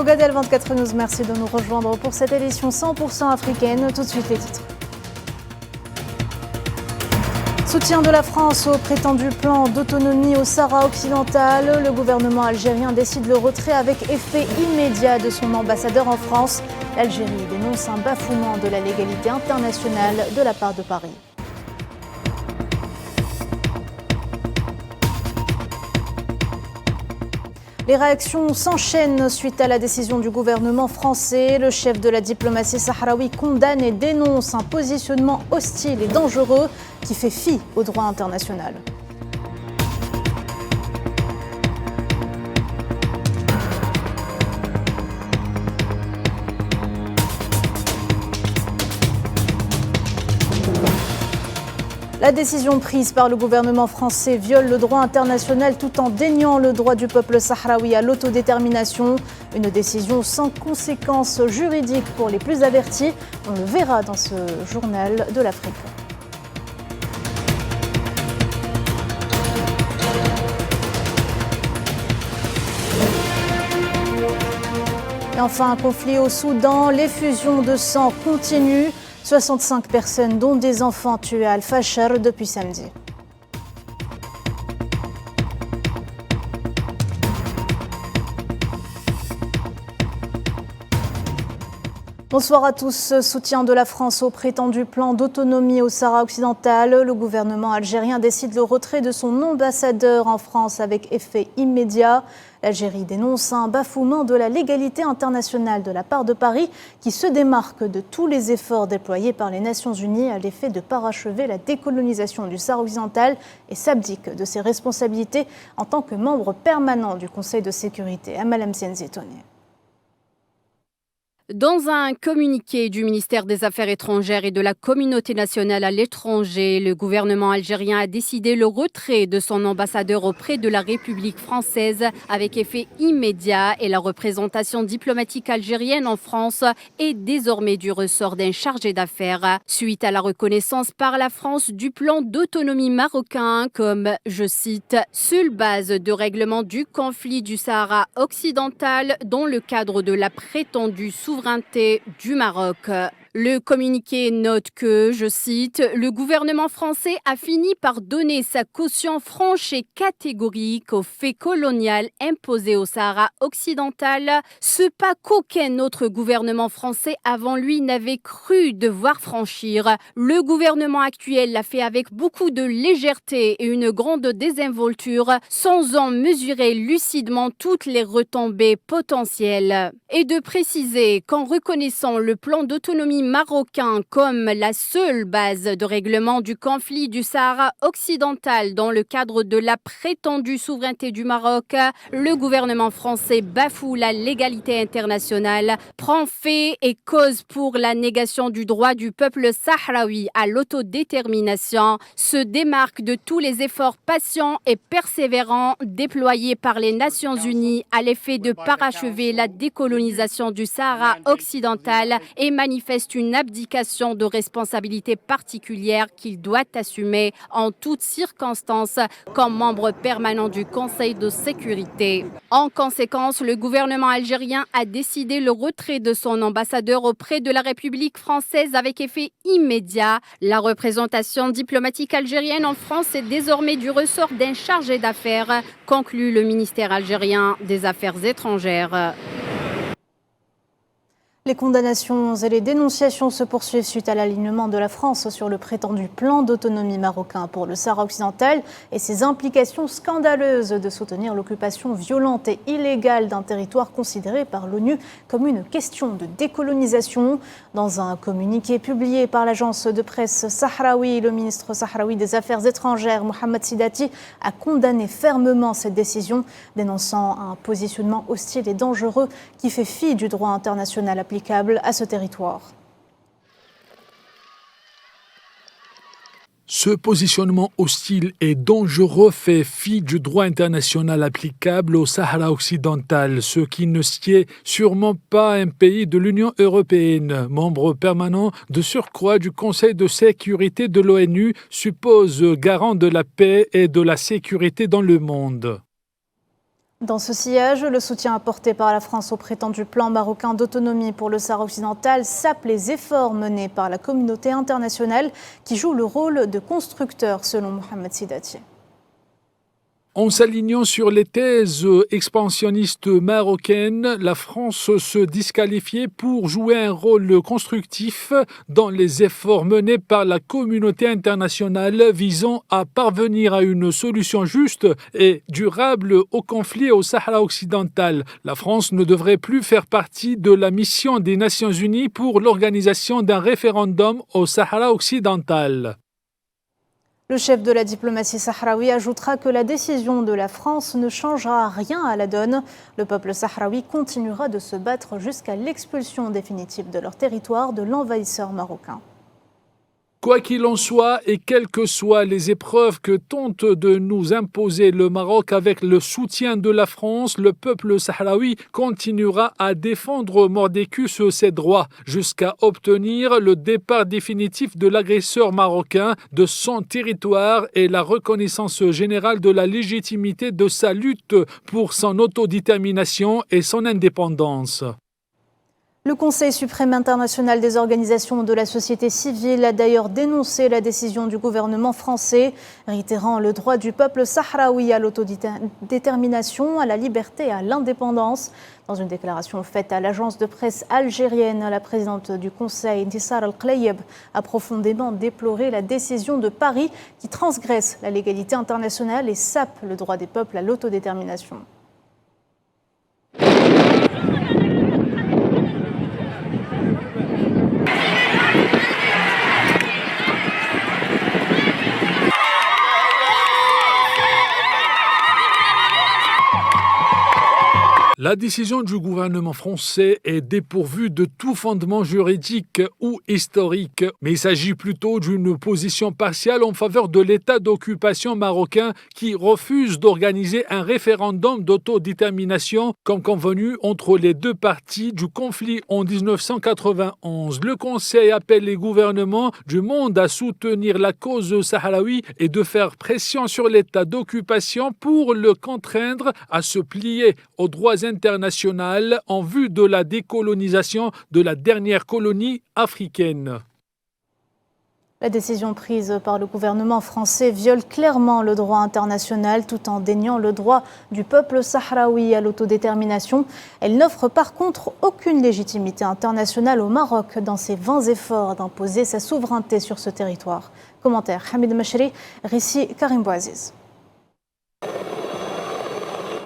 Gadel 24 News, merci de nous rejoindre pour cette édition 100% africaine. Tout de suite les titres. Soutien de la France au prétendu plan d'autonomie au Sahara occidental. Le gouvernement algérien décide le retrait avec effet immédiat de son ambassadeur en France. L'Algérie dénonce un bafouement de la légalité internationale de la part de Paris. Les réactions s'enchaînent suite à la décision du gouvernement français. Le chef de la diplomatie sahraoui condamne et dénonce un positionnement hostile et dangereux qui fait fi au droit international. La décision prise par le gouvernement français viole le droit international tout en déniant le droit du peuple sahraoui à l'autodétermination. Une décision sans conséquences juridiques pour les plus avertis. On le verra dans ce journal de l'Afrique. Et enfin, un conflit au Soudan. L'effusion de sang continue. 65 personnes, dont des enfants, tués à Al-Fashar depuis samedi. Bonsoir à tous. Soutien de la France au prétendu plan d'autonomie au Sahara occidental. Le gouvernement algérien décide le retrait de son ambassadeur en France avec effet immédiat. L'Algérie dénonce un bafouement de la légalité internationale de la part de Paris qui se démarque de tous les efforts déployés par les Nations Unies à l'effet de parachever la décolonisation du Sahara occidental et s'abdique de ses responsabilités en tant que membre permanent du Conseil de sécurité. Amal Mzienzi-Toné. Dans un communiqué du ministère des Affaires étrangères et de la communauté nationale à l'étranger, le gouvernement algérien a décidé le retrait de son ambassadeur auprès de la République française avec effet immédiat et la représentation diplomatique algérienne en France est désormais du ressort d'un chargé d'affaires suite à la reconnaissance par la France du plan d'autonomie marocain comme, je cite, « seule base de règlement du conflit du Sahara occidental dans le cadre de la prétendue souveraineté du Maroc ». Le communiqué note que, je cite, « le gouvernement français a fini par donner sa caution franche et catégorique au fait colonial imposé au Sahara occidental, ce pas qu'aucun autre gouvernement français avant lui n'avait cru devoir franchir. Le gouvernement actuel l'a fait avec beaucoup de légèreté et une grande désinvolture, sans en mesurer lucidement toutes les retombées potentielles. » Et de préciser qu'en reconnaissant le plan d'autonomie marocain comme la seule base de règlement du conflit du Sahara occidental dans le cadre de la prétendue souveraineté du Maroc, le gouvernement français bafoue la légalité internationale, prend fait et cause pour la négation du droit du peuple sahraoui à l'autodétermination, se démarque de tous les efforts patients et persévérants déployés par les Nations Unies à l'effet de parachever la décolonisation du Sahara occidental et manifeste une abdication de responsabilité particulière qu'il doit assumer en toutes circonstances comme membre permanent du Conseil de sécurité. En conséquence, le gouvernement algérien a décidé le retrait de son ambassadeur auprès de la République française avec effet immédiat. La représentation diplomatique algérienne en France est désormais du ressort d'un chargé d'affaires, conclut le ministère algérien des Affaires étrangères. Les condamnations et les dénonciations se poursuivent suite à l'alignement de la France sur le prétendu plan d'autonomie marocain pour le Sahara occidental et ses implications scandaleuses de soutenir l'occupation violente et illégale d'un territoire considéré par l'ONU comme une question de décolonisation. Dans un communiqué publié par l'agence de presse sahraoui, le ministre sahraoui des Affaires étrangères, Mohamed Sidati, a condamné fermement cette décision, dénonçant un positionnement hostile et dangereux qui fait fi du droit international applicable à ce territoire. Ce positionnement hostile et dangereux fait fi du droit international applicable au Sahara occidental, ce qui ne sied sûrement pas à un pays de l'Union européenne, membre permanent de surcroît du Conseil de sécurité de l'ONU, suppose garant de la paix et de la sécurité dans le monde. Dans ce sillage, le soutien apporté par la France au prétendu plan marocain d'autonomie pour le Sahara occidental sape les efforts menés par la communauté internationale qui joue le rôle de constructeur, selon Mohamed Sidati. En s'alignant sur les thèses expansionnistes marocaines, la France se disqualifiait pour jouer un rôle constructif dans les efforts menés par la communauté internationale visant à parvenir à une solution juste et durable au conflit au Sahara occidental. La France ne devrait plus faire partie de la mission des Nations Unies pour l'organisation d'un référendum au Sahara occidental. Le chef de la diplomatie sahraoui ajoutera que la décision de la France ne changera rien à la donne. Le peuple sahraoui continuera de se battre jusqu'à l'expulsion définitive de leur territoire de l'envahisseur marocain. Quoi qu'il en soit et quelles que soient les épreuves que tente de nous imposer le Maroc avec le soutien de la France, le peuple sahraoui continuera à défendre mordicus ses droits jusqu'à obtenir le départ définitif de l'agresseur marocain de son territoire et la reconnaissance générale de la légitimité de sa lutte pour son autodétermination et son indépendance. Le Conseil suprême international des organisations de la société civile a d'ailleurs dénoncé la décision du gouvernement français, réitérant le droit du peuple sahraoui à l'autodétermination, à la liberté et à l'indépendance. Dans une déclaration faite à l'agence de presse algérienne, la présidente du Conseil, Intissar El-Klayeb, a profondément déploré la décision de Paris qui transgresse la légalité internationale et sape le droit des peuples à l'autodétermination. La décision du gouvernement français est dépourvue de tout fondement juridique ou historique, mais il s'agit plutôt d'une position partiale en faveur de l'État d'occupation marocain qui refuse d'organiser un référendum d'autodétermination comme convenu entre les deux parties du conflit en 1991. Le Conseil appelle les gouvernements du monde à soutenir la cause sahraoui et de faire pression sur l'État d'occupation pour le contraindre à se plier aux droits international en vue de la décolonisation de la dernière colonie africaine. La décision prise par le gouvernement français viole clairement le droit international tout en déniant le droit du peuple sahraoui à l'autodétermination. Elle n'offre par contre aucune légitimité internationale au Maroc dans ses vains efforts d'imposer sa souveraineté sur ce territoire. Commentaire Hamid Machri, récit Karim Bouaziz.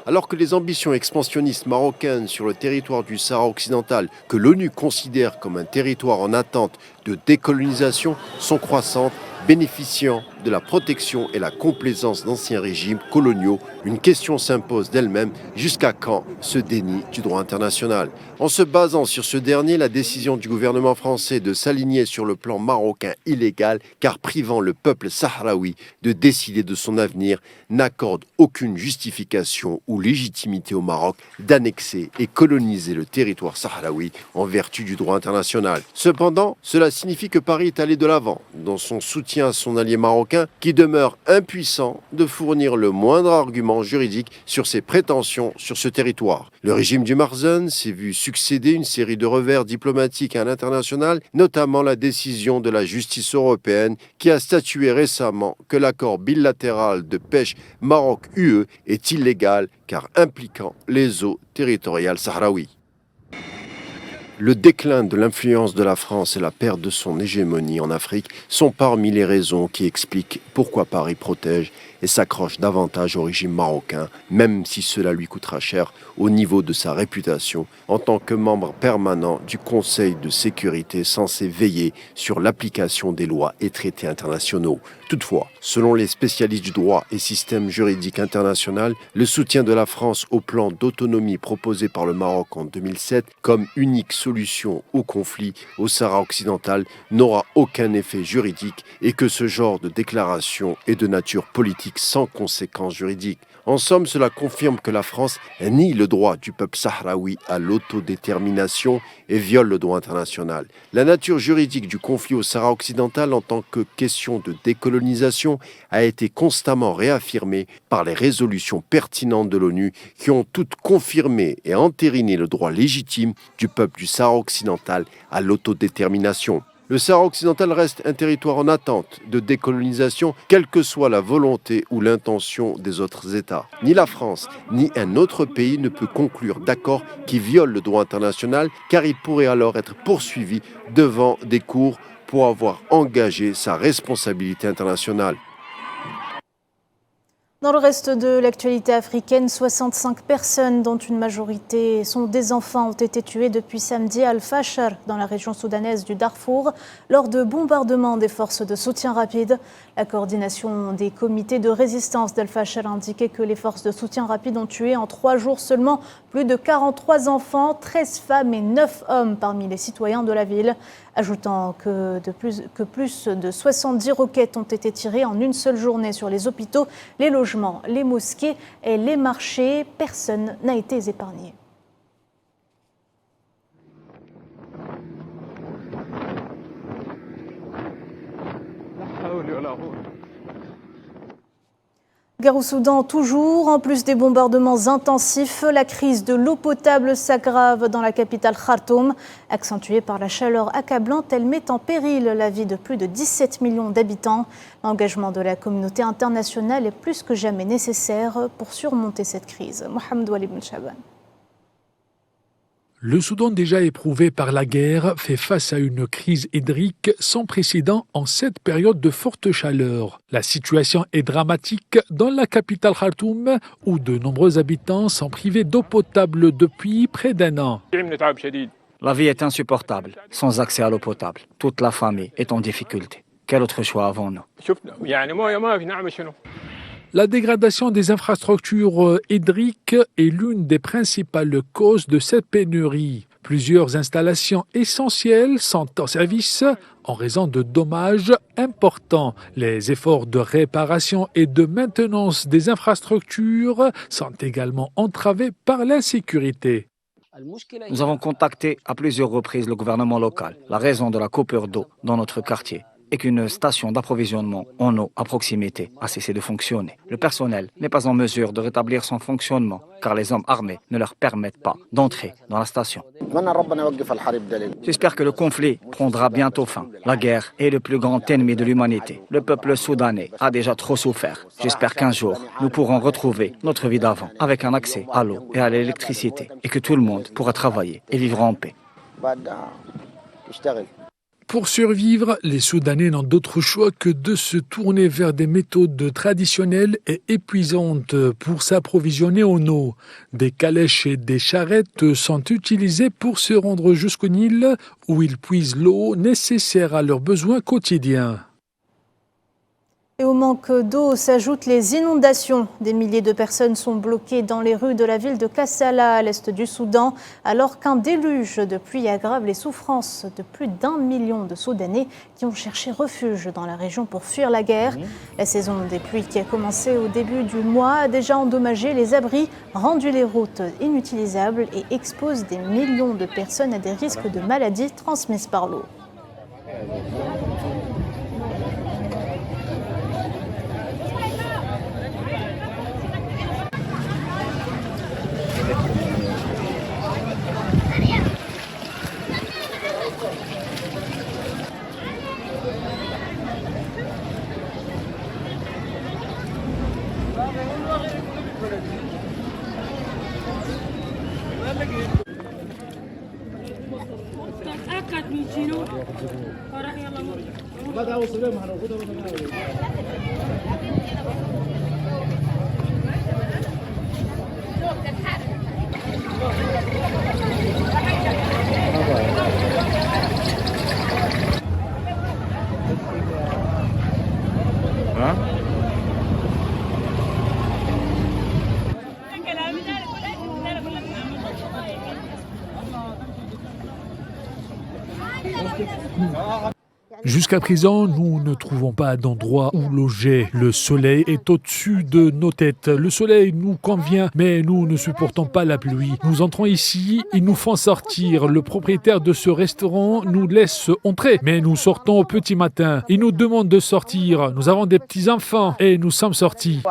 Alors que les ambitions expansionnistes marocaines sur le territoire du Sahara occidental, que l'ONU considère comme un territoire en attente de décolonisation, sont croissantes, bénéficiant de la protection et la complaisance d'anciens régimes coloniaux, une question s'impose d'elle-même: jusqu'à quand ce déni du droit international? En se basant sur ce dernier, la décision du gouvernement français de s'aligner sur le plan marocain illégal, car privant le peuple sahraoui de décider de son avenir, n'accorde aucune justification ou légitimité au Maroc d'annexer et coloniser le territoire sahraoui en vertu du droit international. Cependant, cela signifie que Paris est allé de l'avant dans son soutien à son allié marocain, qui demeure impuissant de fournir le moindre argument juridique sur ses prétentions sur ce territoire. Le régime du Marzen s'est vu succéder une série de revers diplomatiques à l'international, notamment la décision de la justice européenne qui a statué récemment que l'accord bilatéral de pêche Maroc-UE est illégal car impliquant les eaux territoriales sahraouies. Le déclin de l'influence de la France et la perte de son hégémonie en Afrique sont parmi les raisons qui expliquent pourquoi Paris protège et s'accroche davantage au régime marocain, même si cela lui coûtera cher au niveau de sa réputation en tant que membre permanent du Conseil de sécurité censé veiller sur l'application des lois et traités internationaux. Toutefois, selon les spécialistes du droit et système juridique international, le soutien de la France au plan d'autonomie proposé par le Maroc en 2007 comme unique solution au conflit au Sahara occidental n'aura aucun effet juridique et que ce genre de déclaration est de nature politique sans conséquences juridiques. En somme, cela confirme que la France nie le droit du peuple sahraoui à l'autodétermination et viole le droit international. La nature juridique du conflit au Sahara occidental en tant que question de décolonisation position a été constamment réaffirmée par les résolutions pertinentes de l'ONU qui ont toutes confirmé et entériné le droit légitime du peuple du Sahara occidental à l'autodétermination. Le Sahara occidental reste un territoire en attente de décolonisation, quelle que soit la volonté ou l'intention des autres États. Ni la France, ni un autre pays ne peut conclure d'accord qui viole le droit international, car il pourrait alors être poursuivi devant des cours pour avoir engagé sa responsabilité internationale. Dans le reste de l'actualité africaine, 65 personnes, dont une majorité sont des enfants, ont été tuées depuis samedi à Al-Fashar, dans la région soudanaise du Darfour, lors de bombardements des forces de soutien rapide. La coordination des comités de résistance d'Al-Fashar a indiqué que les forces de soutien rapide ont tué en 3 jours seulement plus de 43 enfants, 13 femmes et 9 hommes parmi les citoyens de la ville, ajoutant que plus de 70 roquettes ont été tirées en une seule journée sur les hôpitaux, les logements, les mosquées et les marchés. Personne n'a été épargné. Guerre au Soudan toujours, en plus des bombardements intensifs, la crise de l'eau potable s'aggrave dans la capitale Khartoum. Accentuée par la chaleur accablante, elle met en péril la vie de plus de 17 millions d'habitants. L'engagement de la communauté internationale est plus que jamais nécessaire pour surmonter cette crise. Mohamed Walid Ben Chaban. Le Soudan, déjà éprouvé par la guerre, fait face à une crise hydrique sans précédent en cette période de forte chaleur. La situation est dramatique dans la capitale Khartoum, où de nombreux habitants sont privés d'eau potable depuis près d'1 an. La vie est insupportable, sans accès à l'eau potable. Toute la famille est en difficulté. Quel autre choix avons-nous ? La dégradation des infrastructures hydriques est l'une des principales causes de cette pénurie. Plusieurs installations essentielles sont en service en raison de dommages importants. Les efforts de réparation et de maintenance des infrastructures sont également entravés par l'insécurité. Nous avons contacté à plusieurs reprises le gouvernement local. La raison de la coupure d'eau dans notre quartier et qu'une station d'approvisionnement en eau à proximité a cessé de fonctionner. Le personnel n'est pas en mesure de rétablir son fonctionnement car les hommes armés ne leur permettent pas d'entrer dans la station. J'espère que le conflit prendra bientôt fin. La guerre est le plus grand ennemi de l'humanité. Le peuple soudanais a déjà trop souffert. J'espère qu'un jour, nous pourrons retrouver notre vie d'avant avec un accès à l'eau et à l'électricité et que tout le monde pourra travailler et vivre en paix. Pour survivre, les Soudanais n'ont d'autre choix que de se tourner vers des méthodes traditionnelles et épuisantes pour s'approvisionner en eau. Des calèches et des charrettes sont utilisées pour se rendre jusqu'au Nil où ils puisent l'eau nécessaire à leurs besoins quotidiens. Et au manque d'eau s'ajoutent les inondations. Des milliers de personnes sont bloquées dans les rues de la ville de Kassala, à l'est du Soudan, alors qu'un déluge de pluie aggrave les souffrances de plus d'1 million de Soudanais qui ont cherché refuge dans la région pour fuir la guerre. La saison des pluies qui a commencé au début du mois a déjà endommagé les abris, rendu les routes inutilisables et expose des millions de personnes à des risques de maladies transmises par l'eau. Jusqu'à présent, nous ne trouvons pas d'endroit où loger. Le soleil est au-dessus de nos têtes. Le soleil nous convient, mais nous ne supportons pas la pluie. Nous entrons ici, ils nous font sortir. Le propriétaire de ce restaurant nous laisse entrer, mais nous sortons au petit matin. Il nous demande de sortir. Nous avons des petits-enfants et nous sommes sortis.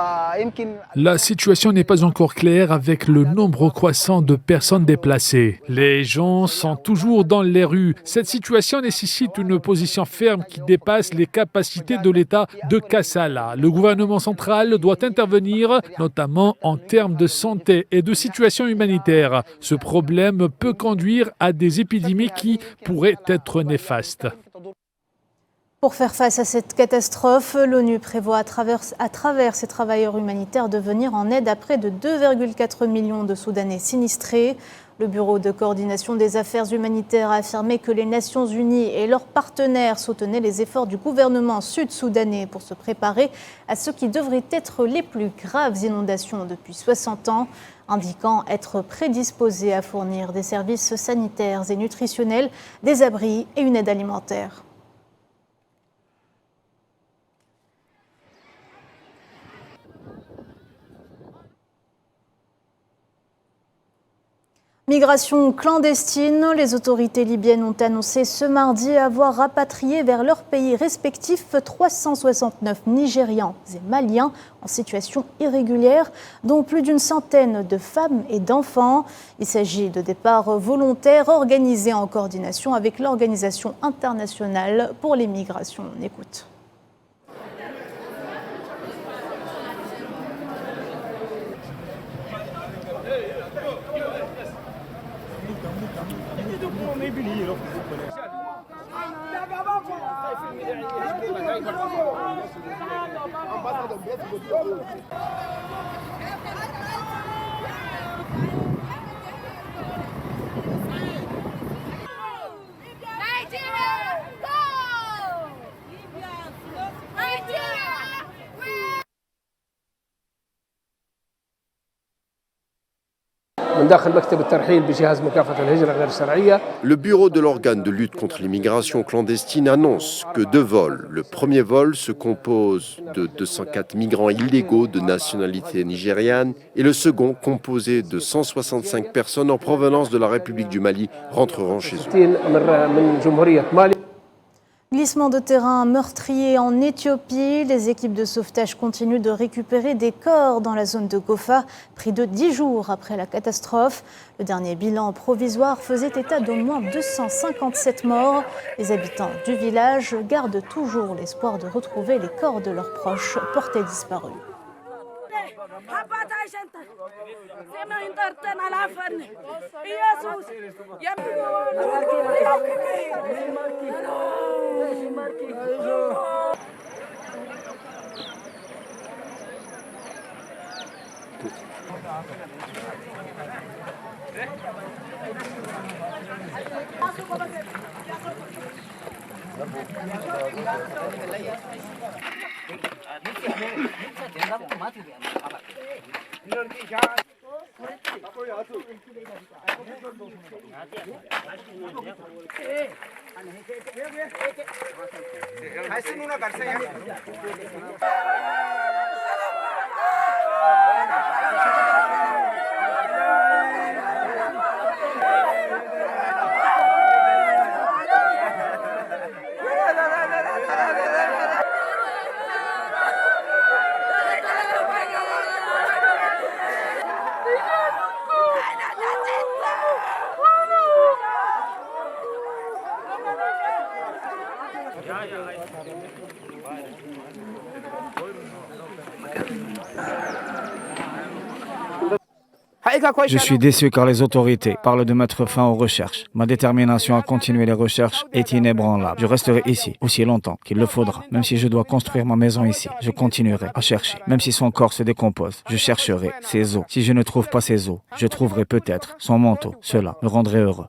La situation n'est pas encore claire avec le nombre croissant de personnes déplacées. Les gens sont toujours dans les rues. Cette situation nécessite une position ferme qui dépasse les capacités de l'État de Kassala. Le gouvernement central doit intervenir, notamment en termes de santé et de situation humanitaire. Ce problème peut conduire à des épidémies qui pourraient être néfastes. Pour faire face à cette catastrophe, l'ONU prévoit à travers ses travailleurs humanitaires de venir en aide à près de 2,4 millions de Soudanais sinistrés. Le Bureau de coordination des affaires humanitaires a affirmé que les Nations Unies et leurs partenaires soutenaient les efforts du gouvernement sud-soudanais pour se préparer à ce qui devrait être les plus graves inondations depuis 60 ans, indiquant être prédisposés à fournir des services sanitaires et nutritionnels, des abris et une aide alimentaire. Migration clandestine, les autorités libyennes ont annoncé ce mardi avoir rapatrié vers leurs pays respectifs 369 Nigérians et Maliens en situation irrégulière, dont plus d'une centaine de femmes et d'enfants. Il s'agit de départs volontaires organisés en coordination avec l'Organisation internationale pour les migrations. On écoute. Le bureau de l'organe de lutte contre l'immigration clandestine annonce que 2 vols. Le premier vol se compose de 204 migrants illégaux de nationalité nigériane et le second, composé de 165 personnes en provenance de la République du Mali, rentreront chez eux. Glissement de terrain meurtrier en Éthiopie. Les équipes de sauvetage continuent de récupérer des corps dans la zone de Gofa, près de 10 jours après la catastrophe. Le dernier bilan provisoire faisait état d'au moins 257 morts. Les habitants du village gardent toujours l'espoir de retrouver les corps de leurs proches portés disparus. Je suis déçu car les autorités parlent de mettre fin aux recherches. Ma détermination à continuer les recherches est inébranlable. Je resterai ici aussi longtemps qu'il le faudra. Même si je dois construire ma maison ici, je continuerai à chercher. Même si son corps se décompose, je chercherai ses os. Si je ne trouve pas ses os, je trouverai peut-être son manteau. Cela me rendrait heureux.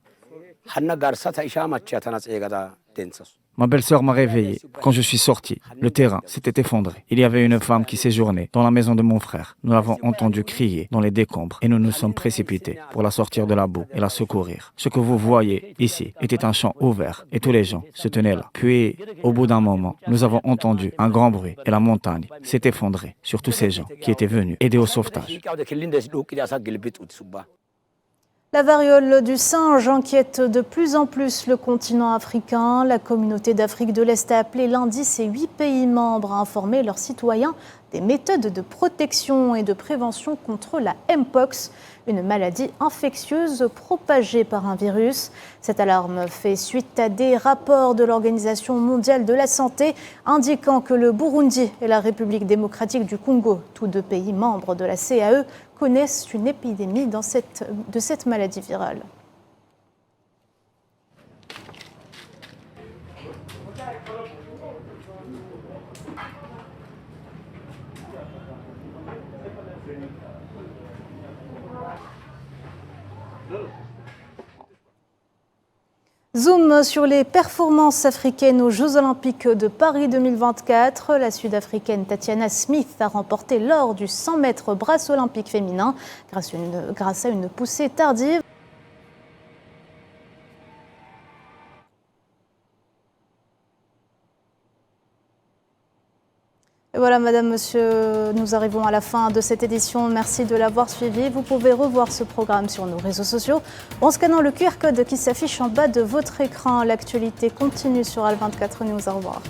Ma belle-sœur m'a réveillé. Quand je suis sorti, le terrain s'était effondré. Il y avait une femme qui séjournait dans la maison de mon frère. Nous l'avons entendue crier dans les décombres et nous nous sommes précipités pour la sortir de la boue et la secourir. Ce que vous voyez ici était un champ ouvert et tous les gens se tenaient là. Puis, au bout d'un moment, nous avons entendu un grand bruit et la montagne s'est effondrée sur tous ces gens qui étaient venus aider au sauvetage. La variole du singe inquiète de plus en plus le continent africain. La communauté d'Afrique de l'Est a appelé lundi ses 8 pays membres à informer leurs citoyens des méthodes de protection et de prévention contre la Mpox, une maladie infectieuse propagée par un virus. Cette alarme fait suite à des rapports de l'Organisation mondiale de la santé indiquant que le Burundi et la République démocratique du Congo, tous deux pays membres de la CAE, connaissent une épidémie de cette maladie virale. Zoom sur les performances africaines aux Jeux Olympiques de Paris 2024. La Sud-Africaine Tatiana Smith a remporté l'or du 100 mètres brasse olympique féminin grâce à une poussée tardive. Et voilà, madame, monsieur, nous arrivons à la fin de cette édition. Merci de l'avoir suivi. Vous pouvez revoir ce programme sur nos réseaux sociaux en scannant le QR code qui s'affiche en bas de votre écran. L'actualité continue sur Al24 News. Au revoir.